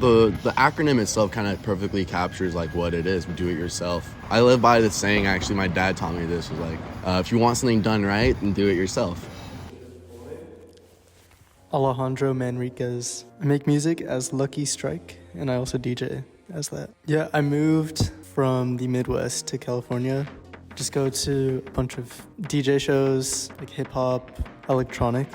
The acronym itself kind of perfectly captures like what it is. Do it yourself. I live by the saying, actually, my dad taught me this, was like, if you want something done right, then do it yourself. Alejandro Manriquez. I make music as Lucky Strike, and I also DJ as that. Yeah, I moved from the Midwest to California. Just go to a bunch of DJ shows, like hip-hop, electronic.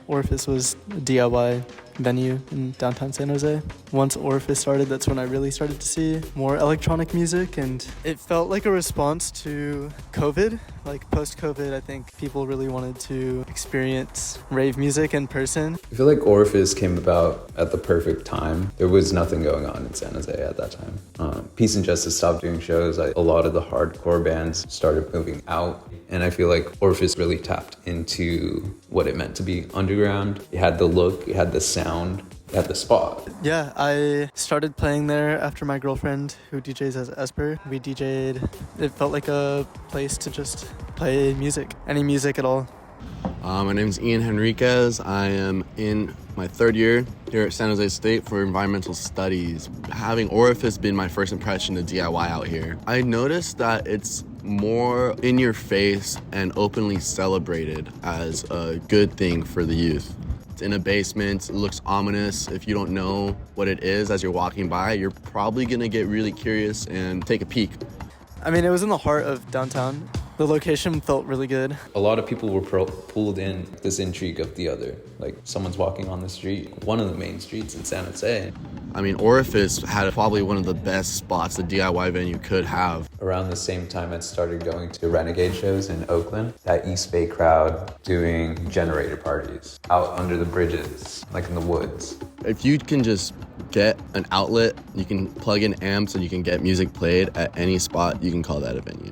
Orifice was a D.I.Y. venue in downtown San Jose. Once Orifice started, that's when I really started to see more electronic music, and it felt like a response to COVID. Like post-COVID, I think people really wanted to experience rave music in person. I feel like Orifice came about at the perfect time. There was nothing going on in San Jose at that time. Peace and Justice stopped doing shows. A lot of the hardcore bands started moving out. And I feel like Orifice really tapped into what it meant to be underground. It had the look, it had the sound, it had the spot. Yeah, I started playing there after my girlfriend, who DJs as Esper. We DJ'd. It felt like a place to just play music, any music at all. My name is Ian Henriquez. I am in my third year here at San Jose State for environmental studies. Having Orifice been my first impression of DIY out here, I noticed that it's more in your face and openly celebrated as a good thing for the youth. It's in a basement, it looks ominous. If you don't know what it is as you're walking by, you're probably gonna get really curious and take a peek. I mean, it was in the heart of downtown. The location felt really good. A lot of people were pulled in this intrigue of the other. Like someone's walking on the street, one of the main streets in San Jose. I mean, Orifice had probably one of the best spots a DIY venue could have. Around the same time, I started going to Renegade shows in Oakland. That East Bay crowd doing generator parties out under the bridges, like in the woods. If you can just get an outlet, you can plug in amps and you can get music played at any spot, you can call that a venue.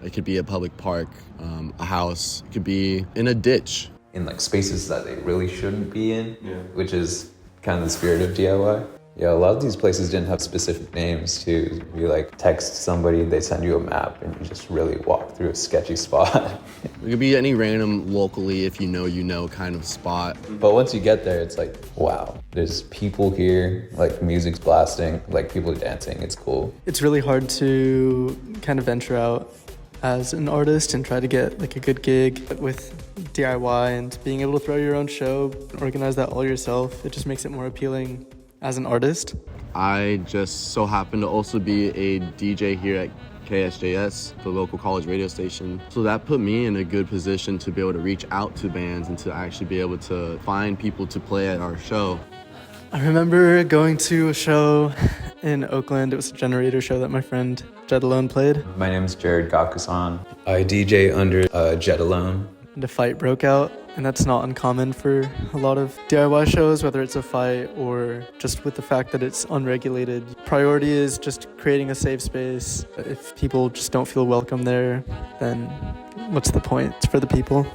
It could be a public park, a house, it could be in a ditch. In like spaces that they really shouldn't be in, which is kind of the spirit of DIY. Yeah, a lot of these places didn't have specific names too. You like text somebody, they send you a map, and you just really walk through a sketchy spot. It could be any random locally, if you know kind of spot. But once you get there, it's like, wow, there's people here, like music's blasting, like people are dancing, it's cool. It's really hard to kind of venture out as an artist and try to get like a good gig with DIY, and being able to throw your own show, organize that all yourself, it just makes it more appealing as an artist. I just so happen to also be a DJ here at KSJS, the local college radio station. So that put me in a good position to be able to reach out to bands and to actually be able to find people to play at our show. I remember going to a show in Oakland. It was a generator show that my friend Jet Alone played. My name is Jared Gakusan. I DJ under Jet Alone. And a fight broke out, and that's not uncommon for a lot of DIY shows, whether it's a fight or just with the fact that it's unregulated. Priority is just creating a safe space. If people just don't feel welcome there, then what's the point? It's for the people.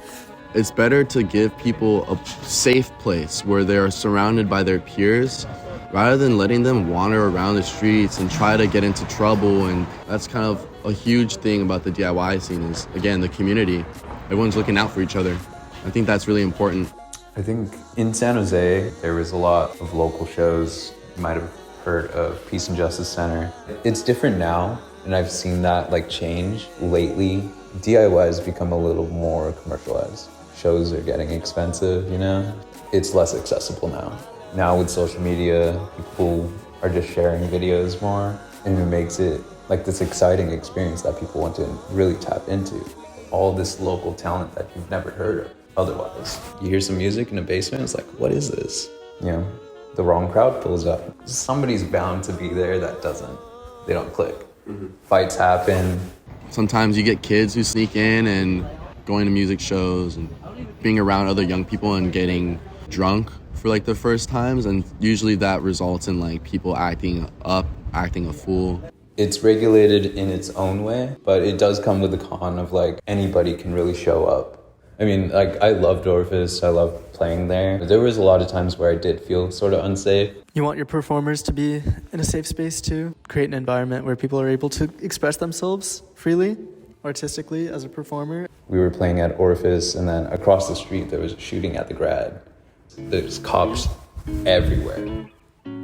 It's better to give people a safe place where they are surrounded by their peers rather than letting them wander around the streets and try to get into trouble. And that's kind of a huge thing about the DIY scene is, again, the community. Everyone's looking out for each other. I think that's really important. I think in San Jose, there was a lot of local shows. You might have heard of Peace and Justice Center. It's different now, and I've seen that like change lately. DIY has become a little more commercialized. Shows are getting expensive, you know? It's less accessible now. Now with social media, people are just sharing videos more, and it makes it like this exciting experience that people want to really tap into. All this local talent that you've never heard of otherwise. You hear some music in a basement, it's like, what is this? You know, the wrong crowd pulls up. Somebody's bound to be there that they don't click. Fights happen. Sometimes you get kids who sneak in and going to music shows and being around other young people and getting drunk for like the first times, and usually that results in like people acting up, acting a fool. It's regulated in its own way, but it does come with the con of like anybody can really show up. I mean, like I loved Orifice, I loved playing there. But there was a lot of times where I did feel sort of unsafe. You want your performers to be in a safe space too. Create an environment where people are able to express themselves freely, artistically as a performer. We were playing at Orifice, and then across the street there was a shooting at the Grad. There's cops everywhere.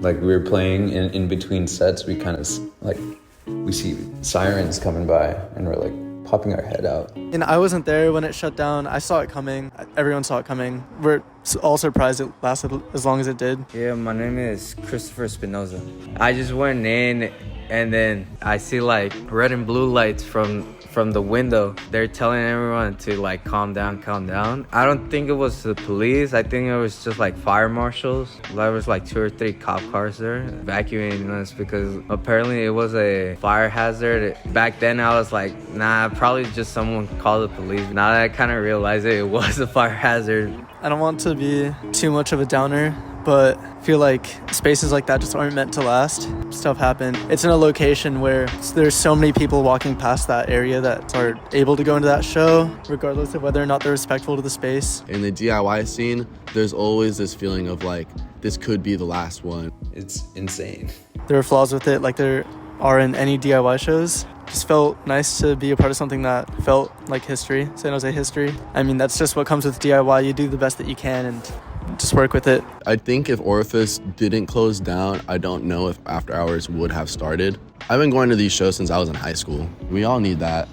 Like we were playing in between sets, we kind of like, we see sirens coming by and we're like popping our head out. And I wasn't there when it shut down. I saw it coming. Everyone saw it coming. We're all surprised it lasted as long as it did. Yeah, my name is Christopher Espinoza. I just went in and then I see like red and blue lights from the window. They're telling everyone to like calm down, calm down. I don't think it was the police. I think it was just like fire marshals. There was like 2 or 3 cop cars there evacuating us because apparently it was a fire hazard. Back then I was like, nah, probably just someone called the police. Now that I kind of realize it was a fire hazard. I don't want to be too much of a downer, but I feel like spaces like that just aren't meant to last. Stuff happened. It's in a location where there's so many people walking past that area that are able to go into that show, regardless of whether or not they're respectful to the space. In the DIY scene, there's always this feeling of like, this could be the last one. It's insane. There are flaws with it, like there are in any DIY shows. Just felt nice to be a part of something that felt like history, San Jose history. I mean, that's just what comes with DIY. You do the best that you can and just work with it. I think if Orifice didn't close down, I don't know if After Hours would have started. I've been going to these shows since I was in high school. We all need that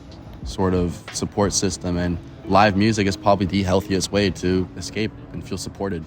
sort of support system, and live music is probably the healthiest way to escape and feel supported.